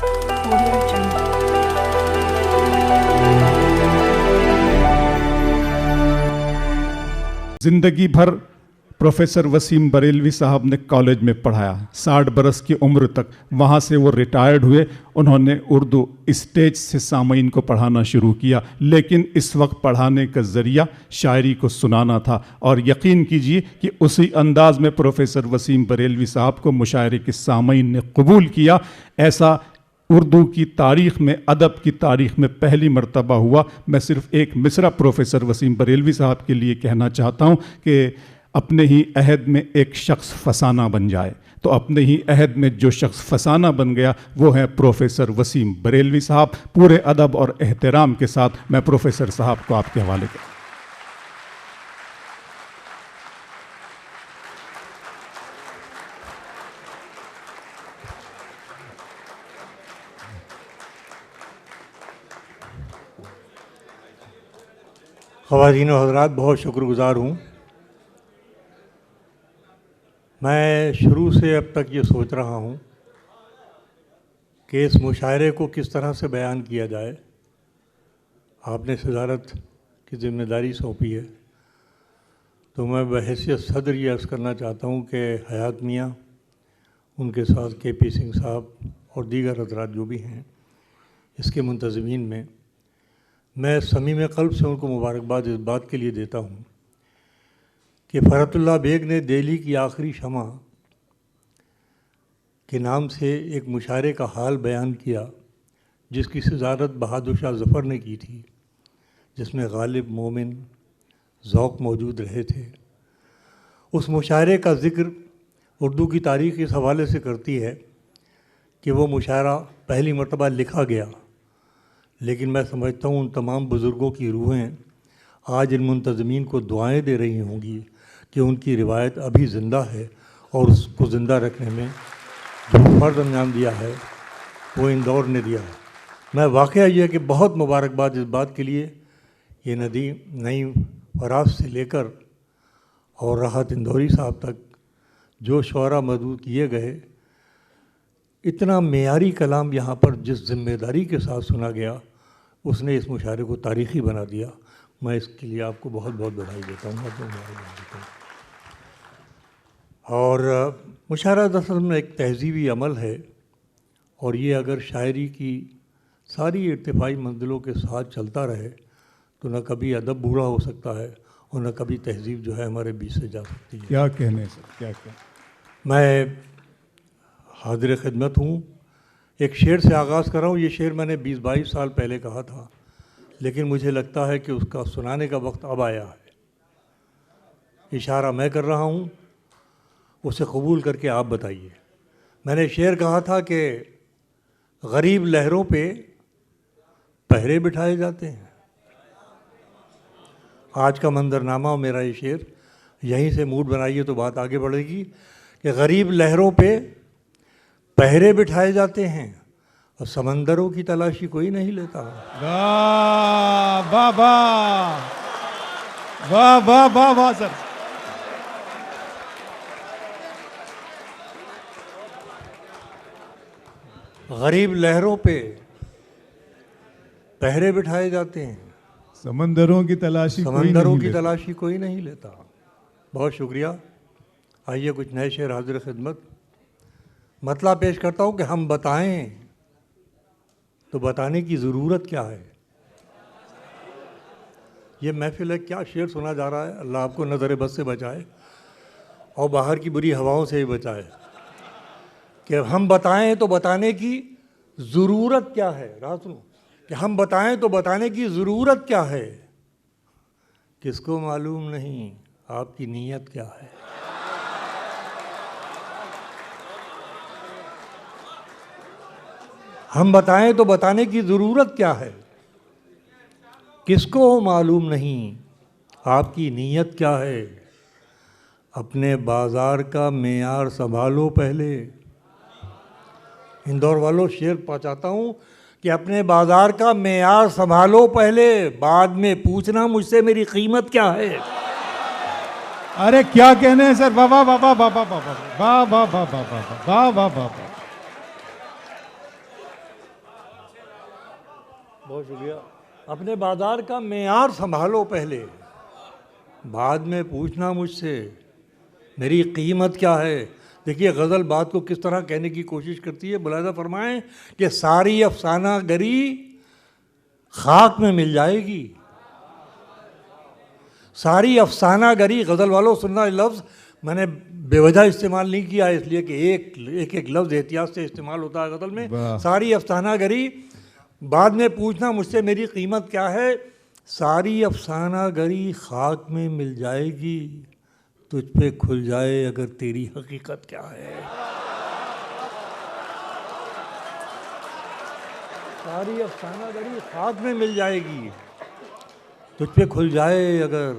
Audio Jungle. जिंदगी भर professor Wasim Barelvi साहब ने कॉलेज में पढ़ाया। 60 बरस की उम्र तक वहाँ से वो रिटायर्ड हुए। उन्होंने उर्दू स्टेज से सामईन को पढ़ाना शुरू किया, लेकिन इस वक्त पढ़ाने का ज़रिया शायरी को सुनाना था। और यकीन कीजिए कि उसी अंदाज में प्रोफेसर वसीम बरेलवी साहब को मुशायरे के सामईन ने कबूल किया। ऐसा उर्दू की तारीख़ में, अदब की तारीख़ में पहली मर्तबा हुआ। मैं सिर्फ़ एक मिसरा प्रोफेसर वसीम बरेलवी साहब के लिए कहना चाहता हूँ कि अपने ही अहद में एक शख्स फसाना बन जाए, तो अपने ही अहद में जो शख्स फसाना बन गया वो है प्रोफेसर वसीम बरेलवी साहब। पूरे अदब और एहतराम के साथ मैं प्रोफेसर साहब को आपके हवाले करता हूँ। ख़वातीन व हज़रात, बहुत शुक्रगुज़ार हूँ। मैं शुरू से अब तक ये सोच रहा हूँ कि इस मुशायरे को किस तरह से बयान किया जाए। आपने सदारत की ज़िम्मेदारी सौंपी है, तो मैं बहैसियत सदर ये अर्ज़ करना चाहता हूँ कि हयात मियाँ, उनके साथ KP सिंह साहब और दीगर हज़रात जो भी हैं इसके मुंतज़मीन में, मैं समीम क़ल्ब से उनको मुबारकबाद इस बात के लिए देता हूँ कि फ़रहतुल्लाह बेग ने दिल्ली की आखिरी शमा के नाम से एक मुशायरे का हाल बयान किया, जिसकी सदारत बहादुर शाह ज़फ़र ने की थी, जिसमें गालिब, मोमिन, ज़ौक़ मौजूद रहे थे। उस मुशायरे का ज़िक्र उर्दू की तारीख़ इस हवाले से करती है कि वो मुशायरा पहली मरतबा लिखा गया, लेकिन मैं समझता हूँ उन तमाम बुज़ुर्गों की रूहें आज इन मुंतज़मीन को दुआएं दे रही होंगी कि उनकी रिवायत अभी ज़िंदा है और उसको ज़िंदा रखने में जो फ़र्ज़ अंजाम दिया है वो इंदौर ने दिया है। मैं वाक़या ये है कि बहुत मुबारकबाद इस बात के लिए, ये नदी नई फराज से लेकर और राहत इंदौरी साहब तक जो शुअरा मदऊ किए गए, इतना मेयारी कलाम यहाँ पर जिस ज़िम्मेदारी के साथ सुना गया, उसने इस मुशायरे को तारीख़ी बना दिया। मैं इसके लिए आपको बहुत बहुत बधाई देता हूँ। और मुशायरा दरअसल में एक तहज़ीबी अमल है, और ये अगर शायरी की सारी इर्तिफ़ाई मंजिलों के साथ चलता रहे तो न कभी अदब बूढ़ा हो सकता है और न कभी तहज़ीब जो है हमारे बीच से जा सकती है। क्या कहने सर, क्या कहने। मैं हाज़िर ख़िदमत हूँ। एक शेर से आगाज़ कर रहा हूँ। ये शेर मैंने 20-22 साल पहले कहा था, लेकिन मुझे लगता है कि उसका सुनाने का वक्त अब आया है। इशारा मैं कर रहा हूँ, उसे कबूल करके आप बताइए। मैंने शेर कहा था कि गरीब लहरों पे पहरे बिठाए जाते हैं। आज का मंजरनामा और मेरा ये शेर, यहीं से मूड बनाइए तो बात आगे बढ़ेगी कि गरीब लहरों पे पहरे बिठाए जाते हैं और समंदरों की तलाशी कोई नहीं लेता। वाह वाह वाह वाह वाह वाह वाह सर। गरीब लहरों पे पहरे बिठाए जाते हैं, समंदरों की तलाशी कोई नहीं लेता। बहुत शुक्रिया। आइए कुछ नए शेर हाजिर खिदमत। मतला पेश करता हूँ कि हम बताएं तो बताने की ज़रूरत क्या है। ये महफिल है, क्या शेर सुना जा रहा है। अल्लाह आपको नज़र बद से बचाए और बाहर की बुरी हवाओं से भी बचाए। कि हम बताएं तो बताने की ज़रूरत क्या है। रात सुनो कि हम बताएं तो बताने की ज़रूरत क्या है, किसको मालूम नहीं आपकी नीयत क्या है। हम बताएं तो बताने की ज़रूरत क्या है, किसको मालूम नहीं आपकी नीयत क्या है। अपने बाज़ार का मेयार संभालो पहले। इंदौर वालों, शेर पहुँचाता हूँ कि अपने बाज़ार का मेयार संभालो पहले, बाद में पूछना मुझसे मेरी कीमत क्या है। अरे क्या कहने हैं सर। वाह वाह वाह वाह वाह वाह वाह वाह वाह वाह वाह वाह वाह वाह वाह। बहुत शुक्रिया। अपने बाजार का मेयार संभालो पहले, बाद में पूछना मुझसे मेरी कीमत क्या है। देखिए गज़ल बात को किस तरह कहने की कोशिश करती है। मुलाहिज़ा फरमाएं कि सारी अफसाना गरी खाक में मिल जाएगी। सारी अफसाना गरी, गज़ल वालों सुनना लफ्ज़ मैंने बेवजह इस्तेमाल नहीं किया, इसलिए कि एक लफ्ज़ एहतियात से इस्तेमाल होता है गज़ल में। सारी अफसाना गरी, बाद में पूछना मुझसे मेरी कीमत क्या है। सारी अफसाना गरी खाक में मिल जाएगी, तुझ पे खुल जाए अगर तेरी हकीकत क्या है। सारी अफसाना गरी खाक में मिल जाएगी, तुझ पे खुल जाए अगर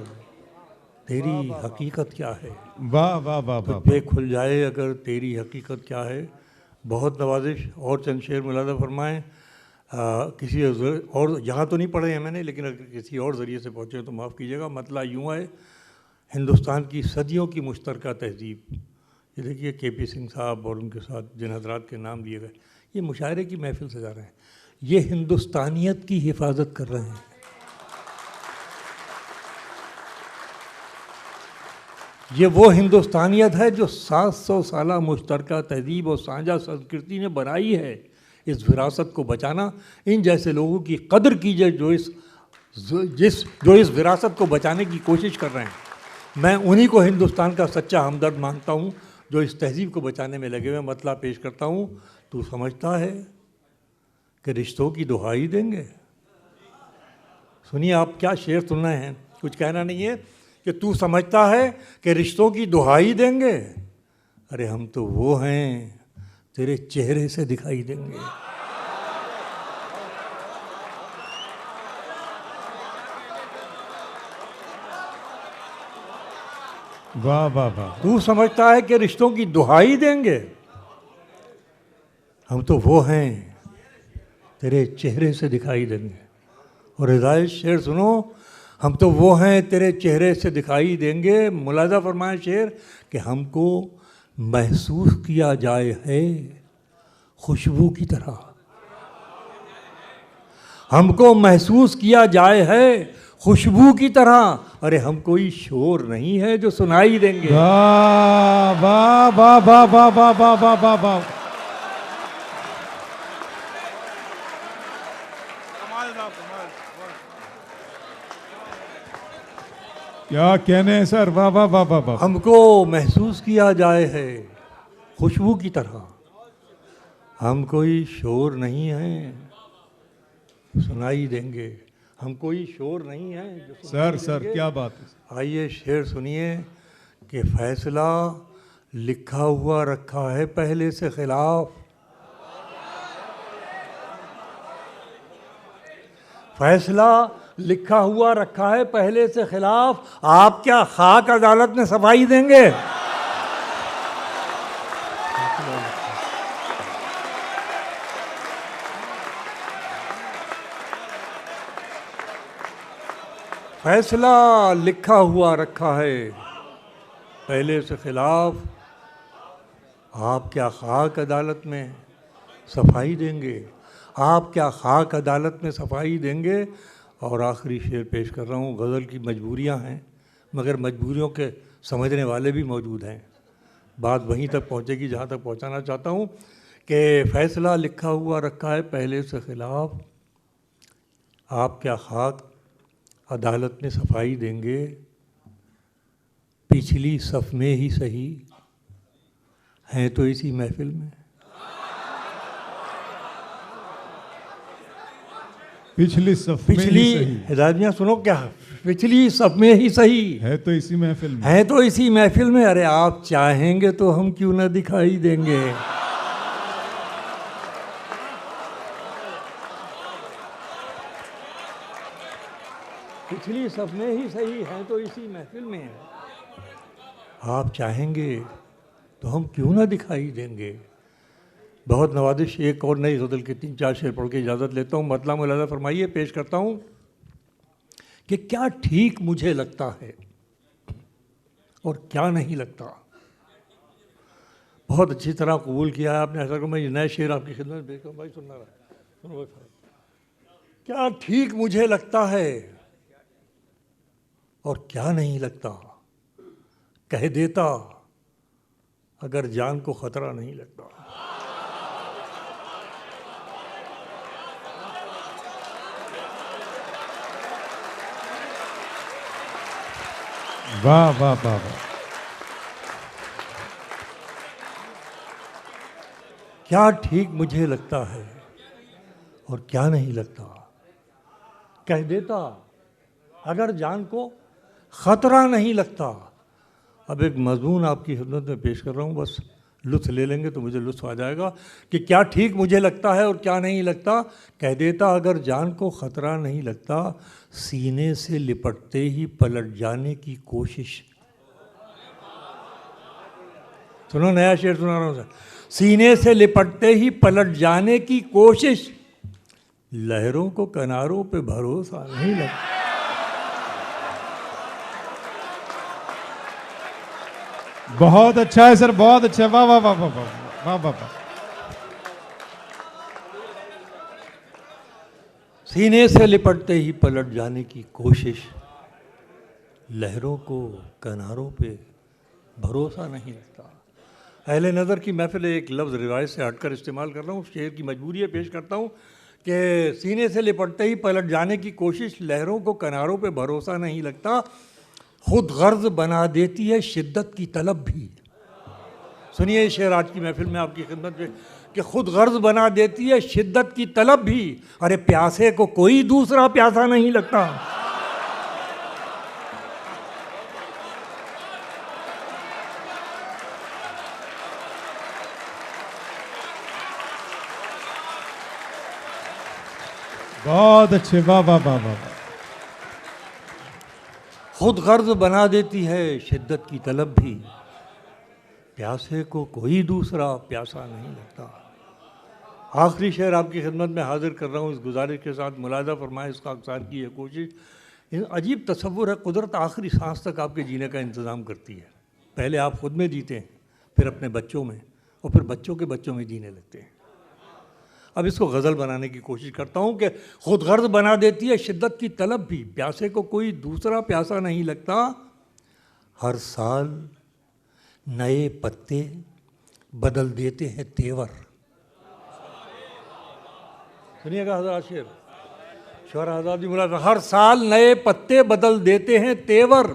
तेरी हकीकत क्या है। वाह वाह वाह वाह। तुझ पे खुल जाए अगर तेरी हकीकत क्या है। बहुत नवाजिश। और चंद शेर मुलाहिज़ा फरमाएं। किसी और यहाँ तो नहीं पढ़े हैं मैंने, लेकिन अगर किसी और ज़रिए से पहुँचे तो माफ़ कीजिएगा। मतला यूँ है, हिंदुस्तान की सदियों की मुश्तरका तहज़ीब। ये देखिए के.पी. सिंह साहब और उनके साथ जिन हज़रात के नाम लिए गए, ये मुशायरे की महफिल सजा रहे हैं, ये हिंदुस्तानियत की हिफाजत कर रहे हैं। ये वो हिंदुस्तानियत है जो 700 साला मुश्तरका तहज़ीब और साझा संस्कृति ने बनाई है। इस विरासत को बचाना, इन जैसे लोगों की कदर कीजिए जो इस विरासत को बचाने की कोशिश कर रहे हैं। मैं उन्हीं को हिंदुस्तान का सच्चा हमदर्द मानता हूँ जो इस तहज़ीब को बचाने में लगे हुए। मतलब पेश करता हूँ। तू समझता है कि रिश्तों की दुहाई देंगे। सुनिए, आप क्या शेर सुन रहे हैं, कुछ कहना नहीं है कि तू समझता है कि रिश्तों की दुहाई देंगे। अरे हम तो वो हैं, तेरे चेहरे से दिखाई देंगे। वाह वाह वाह। तू समझता है कि रिश्तों की दुहाई देंगे, हम तो वो हैं, तेरे चेहरे से दिखाई देंगे। और हिदायत शेर सुनो, हम तो वो हैं, तेरे चेहरे से दिखाई देंगे। मुलाहिज़ा फरमाए शेर कि हमको महसूस किया जाए है खुशबू की तरह। हमको महसूस किया जाए है खुशबू की तरह। अरे हम कोई शोर नहीं है जो सुनाई देंगे। वाह वाह वाह वाह वाह वाह वाह वाह वाह वाह। क्या कहने हैं सर, वाह वाह वाह वाह वाह। हमको महसूस किया जाए है खुशबू की तरह। हम कोई शोर नहीं है, सुनाई देंगे। हम कोई शोर नहीं है जो सर सर क्या बात है। आइए शेर सुनिए कि फैसला लिखा हुआ रखा है पहले से खिलाफ। फैसला लिखा हुआ रखा है पहले से खिलाफ। आप क्या खाक अदालत में सफाई देंगे। फैसला लिखा हुआ रखा है पहले से खिलाफ। आप क्या खाक अदालत में सफाई देंगे। आप क्या खाक अदालत में सफाई देंगे। और आखिरी शेर पेश कर रहा हूँ। गज़ल की मजबूरियाँ हैं, मगर मजबूरियों के समझने वाले भी मौजूद हैं। बात वहीं तक पहुँचेगी जहाँ तक पहुँचाना चाहता हूँ कि फ़ैसला लिखा हुआ रखा है पहले से खिलाफ। आप क्या खाक अदालत में सफाई देंगे। पिछली सफ़ में ही सही, हैं तो इसी महफिल में। पिछली सफ में पिछली ही सही, हिदायतियाँ सुनो क्या, पिछली सफ़ में ही सही, है तो इसी महफिल में। हैं तो इसी महफिल में। अरे आप चाहेंगे तो हम क्यों ना दिखाई देंगे। पिछली सफ़ में ही सही, हैं तो इसी महफिल में। आप चाहेंगे तो हम क्यों ना दिखाई देंगे। बहुत नवाजिश। एक और नई गज़ल के 3-4 शेर पढ़ के इजाज़त लेता हूँ। मतलब मुलाहिज़ा फरमाइए, पेश करता हूँ कि क्या ठीक मुझे लगता है और क्या नहीं लगता। बहुत अच्छी तरह कबूल किया है आपने। ऐसा को मैं नए शेर आपकी खिदमत में भेजता हूँ। भाई सुनना रहा, सुनो भाई। क्या ठीक मुझे लगता है और क्या नहीं लगता, कह देता अगर जान को खतरा नहीं लगता। वाह वाह वाह वाह। क्या ठीक मुझे लगता है और क्या नहीं लगता, कह देता अगर जान को खतरा नहीं लगता। अब एक मजमून आपकी खिदमत में पेश कर रहा हूँ, बस लुत्फ ले लेंगे तो मुझे लुत्फ आ जाएगा कि क्या ठीक मुझे लगता है और क्या नहीं लगता, कह देता अगर जान को खतरा नहीं लगता, सीने से लिपटते ही पलट जाने की कोशिश। सुनो, नया शेर सुना रहा हूँ सर। सीने से लिपटते ही पलट जाने की कोशिश, लहरों को किनारों पे भरोसा नहीं लगता। बहुत अच्छा है सर, बहुत अच्छा। वाह वाह वाह वाह वाह वाह वाह वाह। सीने से लिपटते ही पलट जाने की कोशिश, लहरों को किनारों पे भरोसा नहीं लगता। अहले नज़र की महफिल एक लफ्ज़ रिवायत से हटकर इस्तेमाल कर रहा हूँ, शेर की मजबूरी है, पेश करता हूँ कि सीने से लिपटते ही पलट जाने की कोशिश, लहरों को किनारों पे भरोसा नहीं लगता, खुद गर्ज बना देती है शिद्दत की तलब भी। सुनिए शेर आज की महफिल में आपकी खिदमत में कि खुद गर्ज बना देती है शिद्दत की तलब भी, अरे प्यासे को कोई दूसरा प्यासा नहीं लगता। बहुत अच्छे, वाह वाह वाह वाह वाह। खुद गर्ज बना देती है शिद्दत की तलब भी, प्यासे को कोई दूसरा प्यासा नहीं लगता। आखिरी शेर आपकी खिदमत में हाजिर कर रहा हूँ इस गुजारिश के साथ, मुलाजा फरमाएं, इसका अक्सार की है कोशिश। अजीब तसव्वुर है, कुदरत आखिरी सांस तक आपके जीने का इंतज़ाम करती है। पहले आप खुद में जीते हैं, फिर अपने बच्चों में, और फिर बच्चों के बच्चों में जीने लगते हैं। अब इसको गज़ल बनाने की कोशिश करता हूँ कि खुद गर्ज बना देती है शिद्दत की तलब भी, प्यासे को कोई दूसरा प्यासा नहीं लगता, हर साल नए पत्ते बदल देते हैं तेवर। सुनिएगा हज़रात शेर, शौरा आज़ादी मुलाज़ा, हर साल नए पत्ते बदल देते हैं तेवर,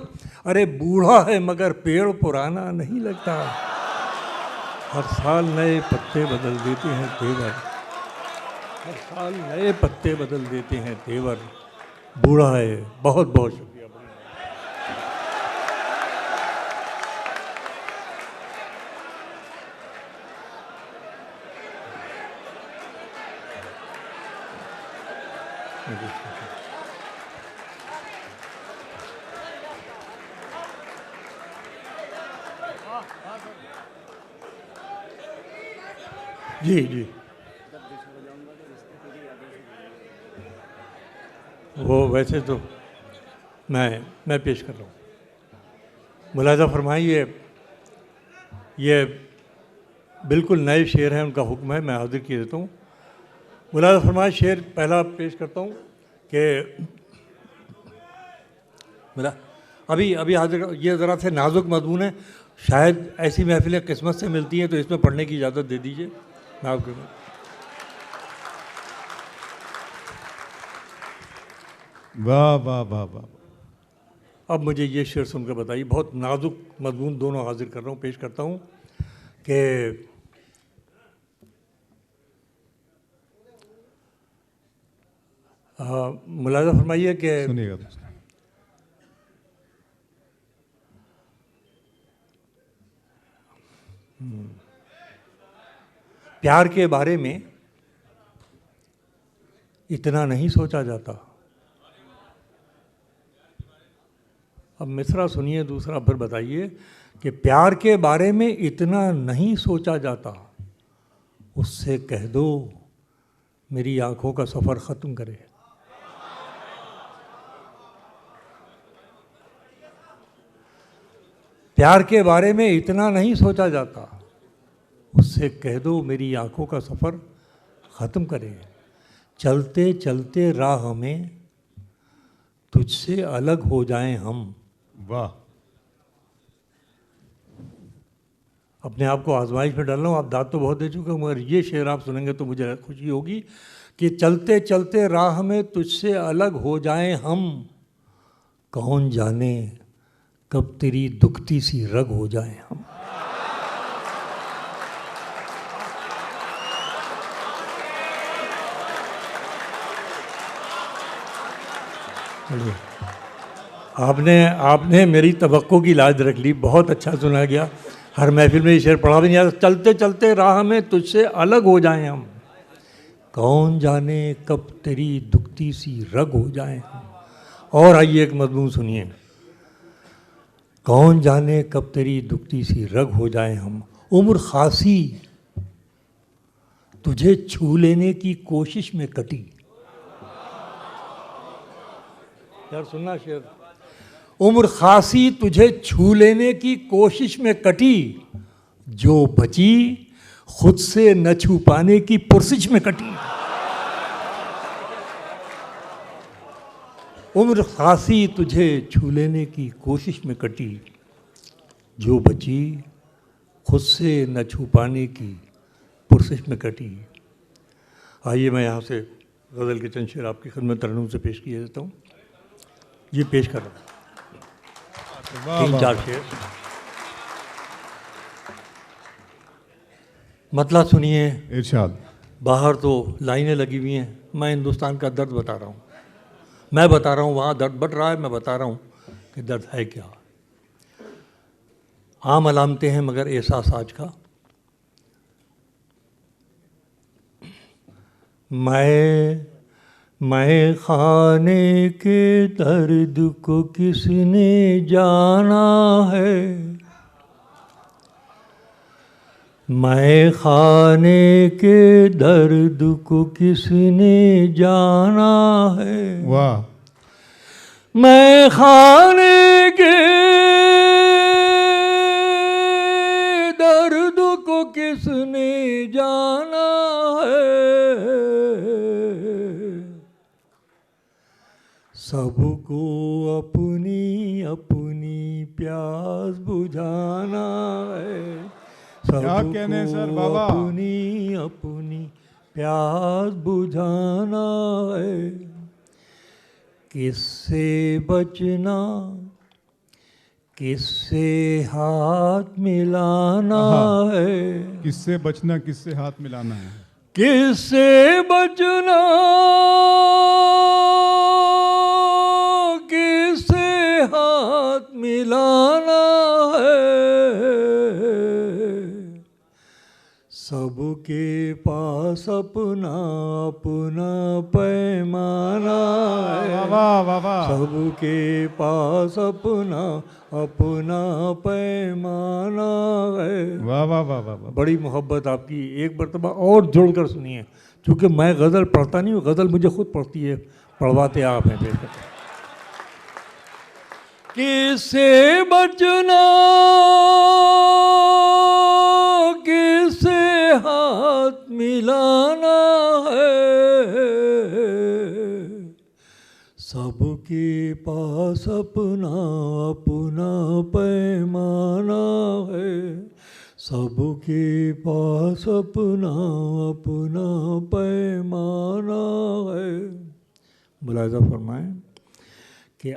अरे बूढ़ा है मगर पेड़ पुराना नहीं लगता। हर साल नए पत्ते बदल देते हैं तेवर, हर साल नए पत्ते बदल देते हैं तेवर, बूढ़ा है। बहुत बहुत शुक्रिया। जी जी, वो वैसे तो मैं पेश कर रहा हूँ, मुलाज़ा फरमाइए। ये बिल्कुल नए शेर हैं, उनका हुक्म है, मैं हाजिर किए देता हूँ। मुलाज़ा फरमाइए, शेर पहला पेश करता हूँ कि मिला अभी अभी हाजिर, ये ज़रा से नाजुक मजमून है, शायद ऐसी महफिलें किस्मत से मिलती हैं, तो इसमें पढ़ने की इजाज़त दे दीजिए। मैं आपको वाह वाह वाह वाह। अब मुझे ये शेर सुनकर बताइए, बहुत नाजुक मजमून दोनों हाजिर कर रहा हूँ, पेश करता हूँ कि मुलाज़ा फरमाइए कि सुनिएगा दोस्तों। प्यार के बारे में इतना नहीं सोचा जाता। अब मिसरा सुनिए दूसरा, फिर बताइए कि प्यार के बारे में इतना नहीं सोचा जाता, उससे कह दो मेरी आंखों का सफ़र ख़त्म करे। प्यार के बारे में इतना नहीं सोचा जाता, उससे कह दो मेरी आंखों का सफ़र ख़त्म करे। चलते चलते राह में तुझसे अलग हो जाएं हम। वाह। अपने आप को आजमाइश में डाल रहा हूँ, आप दाद तो बहुत दे चुके हो, मगर ये शेर आप सुनेंगे तो मुझे खुशी होगी कि चलते चलते राह में तुझसे अलग हो जाएं हम, कौन जाने कब तेरी दुखती सी रग हो जाएं हम। आपने मेरी तवक्को की लाज रख ली, बहुत अच्छा सुना गया। हर महफिल में ये शेर पढ़ा भी नहीं आता। चलते चलते राह में तुझसे अलग हो जाएं हम, कौन जाने कब तेरी दुखती सी रग हो जाएं हम। और आइए एक मजमून सुनिए। कौन जाने कब तेरी दुखती सी रग हो जाएं हम, उम्र खासी तुझे छू लेने की कोशिश में कटी। यार सुनना शेर। उम्र खासी तुझे छू लेने की कोशिश में कटी, जो बची खुद से न छू पाने की पुरसिश में कटी। उम्र खासी तुझे छू लेने की कोशिश में कटी, जो बची खुद से न छू पाने की पुरसिश में कटी। आइए मैं यहाँ से गज़ल के चंद शेर आपकी खिदमत तरन्नुम से पेश किए देता हूँ। ये पेश कर रहा हूँ, तीन चार शेर। मतलब सुनिए। इरशाद। बाहर तो लाइनें लगी हुई हैं, मैं हिंदुस्तान का दर्द बता रहा हूँ। मैं बता रहा हूँ वहाँ दर्द बढ़ रहा है, मैं बता रहा हूँ कि दर्द है क्या। आम अलामतें हैं मगर एहसास आज का। मैं खाने के दर्द को किसने जाना है, मैं खाने के दर्द को किसने जाना है। वाह। मैं खाने के दर्द को किसने जाना है, सबको अपनी अपनी प्यास बुझाना है। क्या कहने सर बाबा। अपनी अपनी प्यास बुझाना है, किससे बचना किससे हाथ मिलाना है। किससे बचना किससे हाथ मिलाना है, किससे बचना किससे हाथ मिलाना है, सबके पास अपना अपना पैमाना है। वाह वाह वाह। सबके पास अपना अपना पैमाना है। वाह वाह वाह वाह। बड़ी मोहब्बत आपकी। एक मरतबा और जोड़कर सुनिए, क्योंकि मैं गज़ल पढ़ता नहीं हूँ, गज़ल मुझे खुद पढ़ती है, पढ़वाते आप हैं पेश करते। किससे बचना किससे हाथ मिलाना है, सबके पास अपना अपना पैमाना है। सबके पास अपना अपना पैमाना है। मुलाहिज़ा फरमाएं कि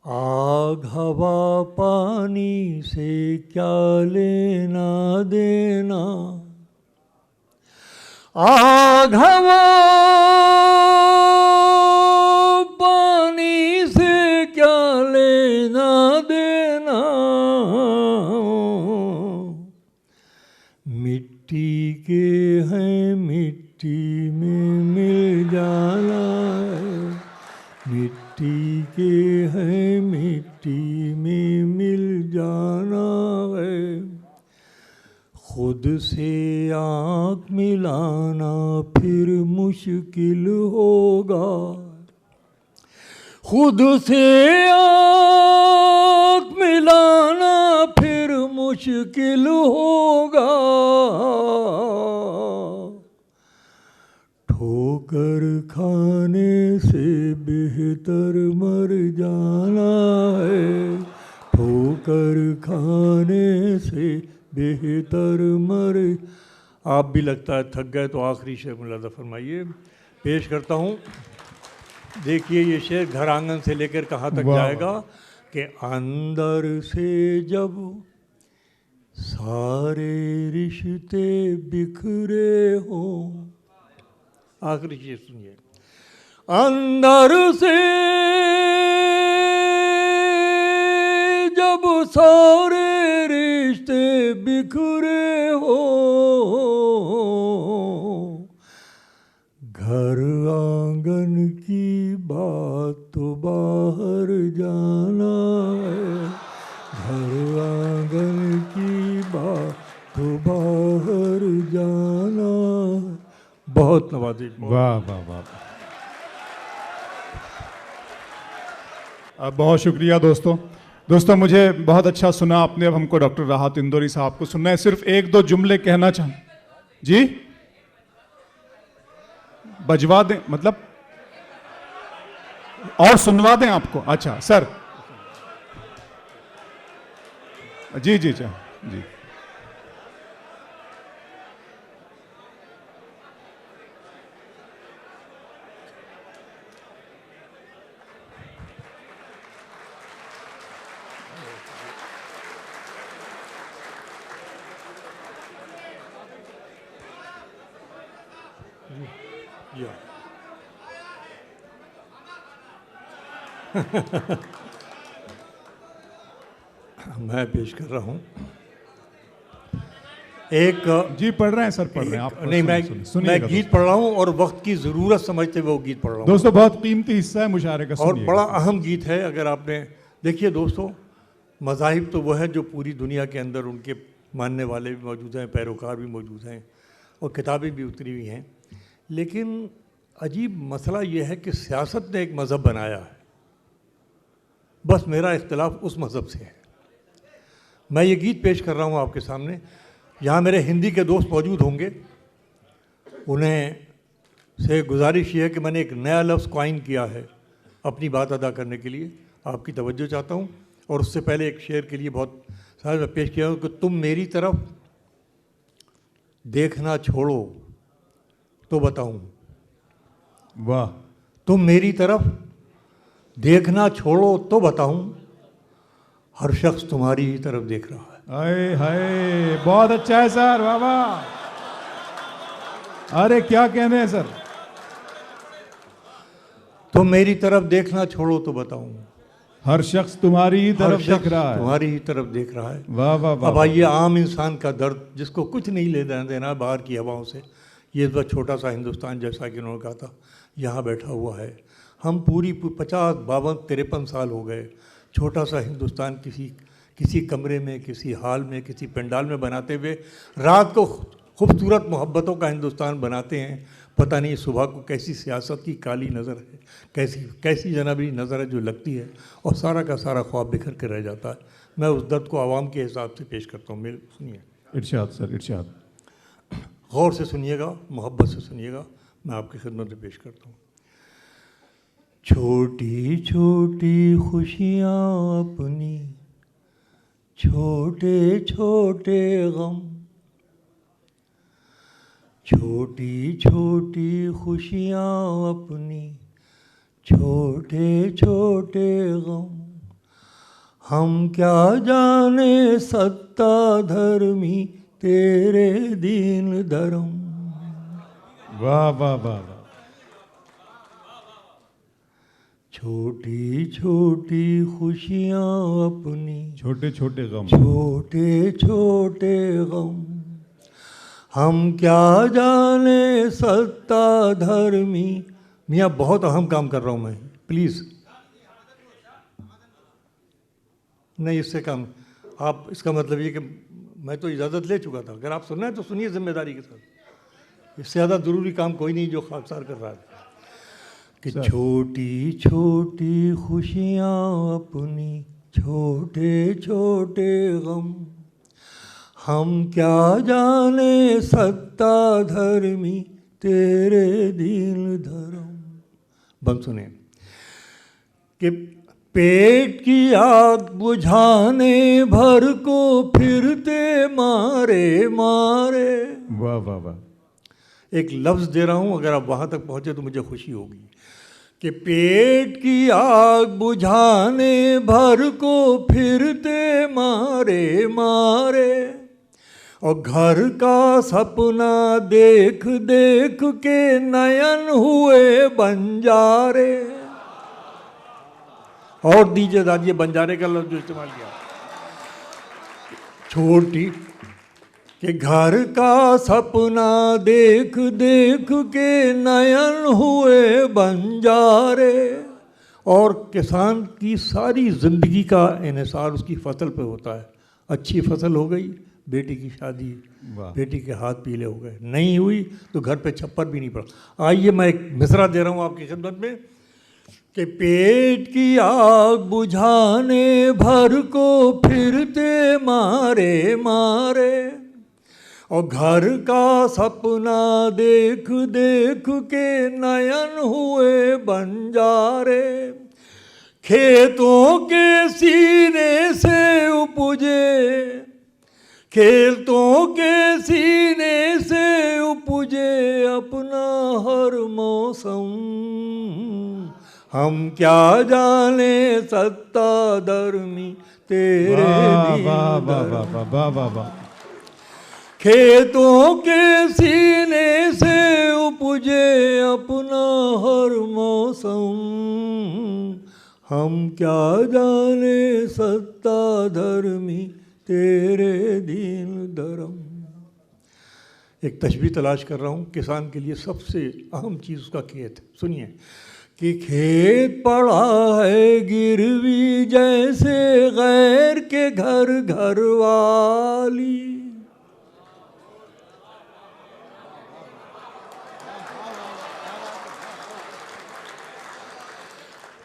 आग हवा पानी से क्या लेना देना, आग हवा पानी से क्या लेना देना, मिट्टी के हैं मिट्टी में मिल जाना है, मिट्टी के हैं मिट्टी में मिल जाना है। खुद से आँख मिलाना फिर मुश्किल होगा, खुद से आँख मिलाना फिर मुश्किल होगा। ठोकर खाने से बेहतर मर जाना है, ठोकर खाने से बेहतर मर। आप भी लगता है थक गए तो आखिरी शेर मुलाजा फरमाइए। पेश करता हूँ। देखिए ये शेर घर आंगन से लेकर कहाँ तक जाएगा कि अंदर से जब सारे रिश्ते बिखरे हों। आखिरी शेर सुनिए। अंदर से जब सारे रिश्ते बिखरे हो, घर आंगन की बात तो बाहर जाना है, घर आंगन की बात तो बाहर जाना है। बहुत नवाजी। वाह वाह वाह। बहुत शुक्रिया दोस्तों मुझे बहुत अच्छा सुना आपने। अब हमको डॉक्टर राहत इंदौरी साहब को सुनना है। सिर्फ एक दो जुमले कहना चाहूँ जी, बजवा दें मतलब और सुनवा दें आपको? अच्छा सर जी जी जी जी। मैं पेश कर रहा हूँ एक जी। पढ़ रहे हैं सर, पढ़ रहे हैं आप? नहीं, मैं गीत पढ़ रहा हूँ और वक्त की ज़रूरत समझते हुए वो गीत पढ़ रहा हूँ। दोस्तों बहुत कीमती हिस्सा है मुशायरे का और बड़ा अहम गीत है। अगर आपने देखिए दोस्तों, मज़ाहिब तो वो है जो पूरी दुनिया के अंदर उनके मानने वाले भी मौजूद हैं, पैरोकार भी मौजूद हैं और किताबें भी उतरी हुई हैं। लेकिन अजीब मसला ये है कि सियासत ने एक मज़हब बनाया है, बस मेरा इख्तिलाफ उस मज़हब से है। मैं ये गीत पेश कर रहा हूँ आपके सामने। यहाँ मेरे हिंदी के दोस्त मौजूद होंगे, उन्हें से गुजारिश ये है कि मैंने एक नया लफ्ज़ कॉइन किया है अपनी बात अदा करने के लिए, आपकी तवज्जो चाहता हूँ। और उससे पहले एक शेर के लिए बहुत सारा मैं पेश किया हूँ कि तुम मेरी तरफ देखना छोड़ो तो बताऊँ। वाह। तुम मेरी तरफ देखना छोड़ो तो बताऊँ, हर शख्स तुम्हारी ही तरफ देख रहा है। हाय हाय, बहुत अच्छा है सर, वाह वाह। अरे क्या कहने हैं सर। तुम मेरी तरफ देखना छोड़ो तो बताऊं, हर शख्स तुम्हारी ही तरफ देख रहा है। तुम्हारी ही तरफ देख रहा है। वाह वाह वाह। अब आइए, आम इंसान का दर्द जिसको कुछ नहीं लेना देना बाहर की हवाओं से, ये बस छोटा सा हिंदुस्तान जैसा कि उन्होंने कहा था यहाँ बैठा हुआ है। हम पूरी 50, 52, 53 साल हो गए छोटा सा हिंदुस्तान किसी कमरे में, किसी हाल में, किसी पंडाल में बनाते हुए रात को खूबसूरत मोहब्बतों का हिंदुस्तान बनाते हैं। पता नहीं सुबह को कैसी सियासत की काली नज़र है, कैसी जनाबी नज़र है जो लगती है और सारा का सारा ख्वाब बिखर के रह जाता है। मैं उस दर्द को आवाम के हिसाब से पेश करता हूँ। मेरे सुनिए। इरशाद सर, इरशाद। गौर से सुनिएगा, मोहब्बत से सुनिएगा, मैं आपकी खिदमत में पेश करता हूँ। छोटी छोटी खुशियाँ अपनी, छोटे छोटे गम, छोटी छोटी खुशियाँ अपनी, छोटे छोटे गम, हम क्या जाने सत्ता धर्मी तेरे दीन धर्म। वाह वाह वाह वाह। छोटी छोटी खुशियाँ अपनी, छोटे छोटे गम, छोटे छोटे गम, हम क्या जाने सत्ता धर्मी। मियाँ बहुत अहम काम कर रहा हूँ मैं, प्लीज़। नहीं, इससे कम आप, इसका मतलब ये कि मैं तो इजाज़त ले चुका था। अगर आप सुनना है तो सुनिए जिम्मेदारी के साथ। इससे ज़्यादा ज़रूरी काम कोई नहीं जो खाकसार कर रहा है। कि छोटी छोटी खुशियाँ अपनी, छोटे छोटे गम, हम क्या जाने सत्ता धर्मी तेरे दीन धर्म। बंद सुने कि पेट की आग बुझाने भर को फिरते मारे मारे। वाह वाह वाह। एक लफ्ज़ दे रहा हूँ, अगर आप वहाँ तक पहुँचे तो मुझे खुशी होगी कि पेट की आग बुझाने भर को फिरते मारे मारे, और घर का सपना देख देख के नयन हुए बंजारे। और दीजिए दादिए, बंजारे का लफ्ज़ जो इस्तेमाल किया, छोटी कि घर का सपना देख देख के नयन हुए बंजारे। और किसान की सारी ज़िंदगी का इन्हिसार उसकी फसल पे होता है। अच्छी फसल हो गई, बेटी की शादी, बेटी के हाथ पीले हो गए, नहीं हुई तो घर पे छप्पर भी नहीं पड़ा। आइए मैं एक मिसरा दे रहा हूँ आपकी खिदमत में कि पेट की आग बुझाने भर को फिरते मारे मारे, और घर का सपना देख देख के नयन हुए बंजारे। खेतों के सीने से उपजे, खेतों के सीने से उपजे अपना हर मौसम। हम क्या जाने सत्ता धर्मी तेरे दीन। खेतों के सीने से उपजे अपना हर मौसम। हम क्या जाने सत्ता धर्मी तेरे दीन धर्म। एक तशबीह तलाश कर रहा हूँ। किसान के लिए सबसे अहम चीज़ उसका खेत है। सुनिए कि खेत पड़ा है गिरवी जैसे गैर के घर घर वाली।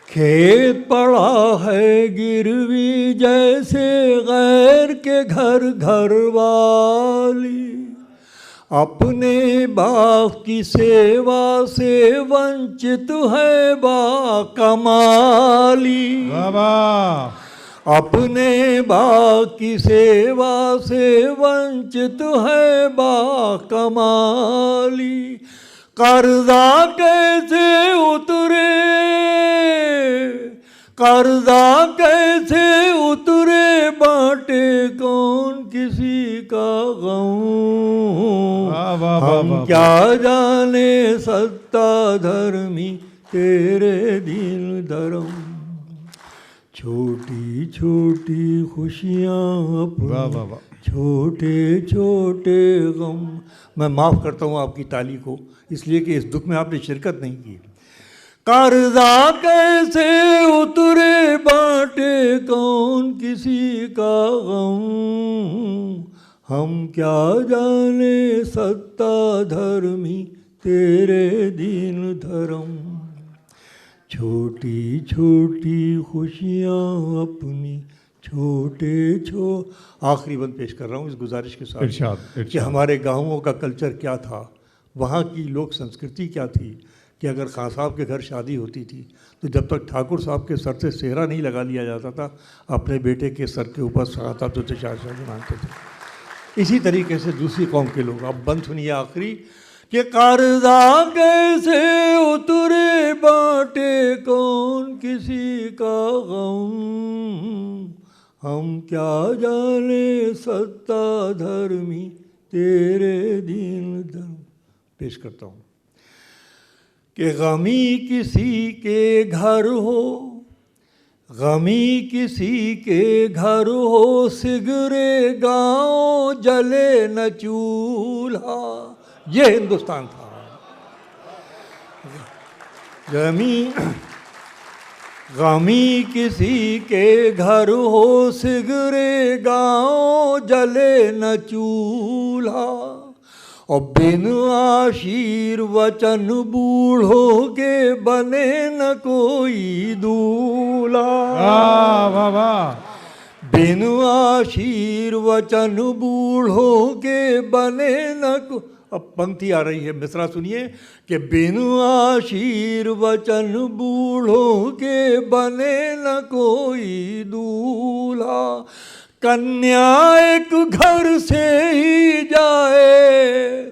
खेत पड़ा है गिरवी जैसे गैर के घर घर वाली। अपने बाप की सेवा से वंचित है बाकमाली। अपने बाप की सेवा से वंचित है बाकमाली। कर्जा कैसे उतरे, कर्जा कैसे उतरे, बांटे कौन किसी का गम। हम क्या जाने सत्ता धर्मी तेरे दीन धर्म। छोटी छोटी खुशियाँ अपनी, छोटे छोटे गम। मैं माफ़ करता हूँ आपकी ताली को, इसलिए कि इस दुख में आपने शिरकत नहीं की। कर्जा कैसे उतरे, बांटे कौन किसी का गम। हम क्या जाने सत्ता धर्मी तेरे दीन धर्म। छोटी छोटी खुशियाँ अपनी, छोटे आखिरी बंद पेश कर रहा हूँ इस गुजारिश के साथ कि हमारे गाँवों का कल्चर क्या था, वहाँ की लोक संस्कृति क्या थी। कि अगर खां साहब के घर शादी होती थी तो जब तक ठाकुर साहब के सर से सेहरा नहीं लगा लिया जाता था, अपने बेटे के सर के ऊपर सगाता तो शादी मानते थे। इसी तरीके से दूसरी कौम के लोग। अब बंद सुनिए आखिरी कि कर्जा कैसे उतरे, बांटे कौन किसी का गम। हम क्या जाने सत्ता धर्मी तेरे दीन धर्म। पेश करता हूँ कि गमी किसी के घर हो, गमी किसी के घर हो, सिगरे गाँव जले न चूल्हा। ये हिंदुस्तान था। गमी किसी के घर हो, सिगरे गाँव जले न चूल्हा। और बिन आशीर्वचन बूढ़ों के बने न कोई दूल्हा। बिन आशीर्वचन बूढ़ों के बने न को अब पंक्ति आ रही है, मिसरा सुनिए कि बिन आशीर्वचन बूढ़ों के बने न कोई दूल्हा, कन्या एक घर से ही जाए,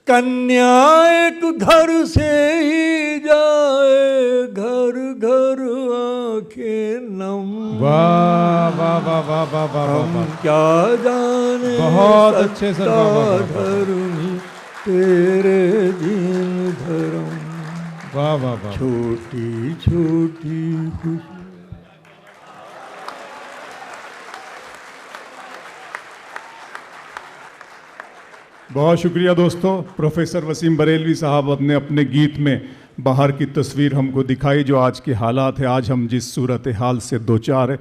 कन्या एक घर से ही जाए, घर घर आंखें नम। वाह वाह वाह वाह वाह वाह हम वाह, क्या जाने बहुत अच्छे सर, वाह, वाह, वाह, वाह। धर्मी तेरे दिन धर्म, वाह वाह वाह, छोटी छोटी खुशी। बहुत शुक्रिया दोस्तों। प्रोफेसर वसीम बरेलवी साहब ने अपने गीत में बाहर की तस्वीर हमको दिखाई जो आज के हालात है, आज हम जिस सूरत हाल से दो चार है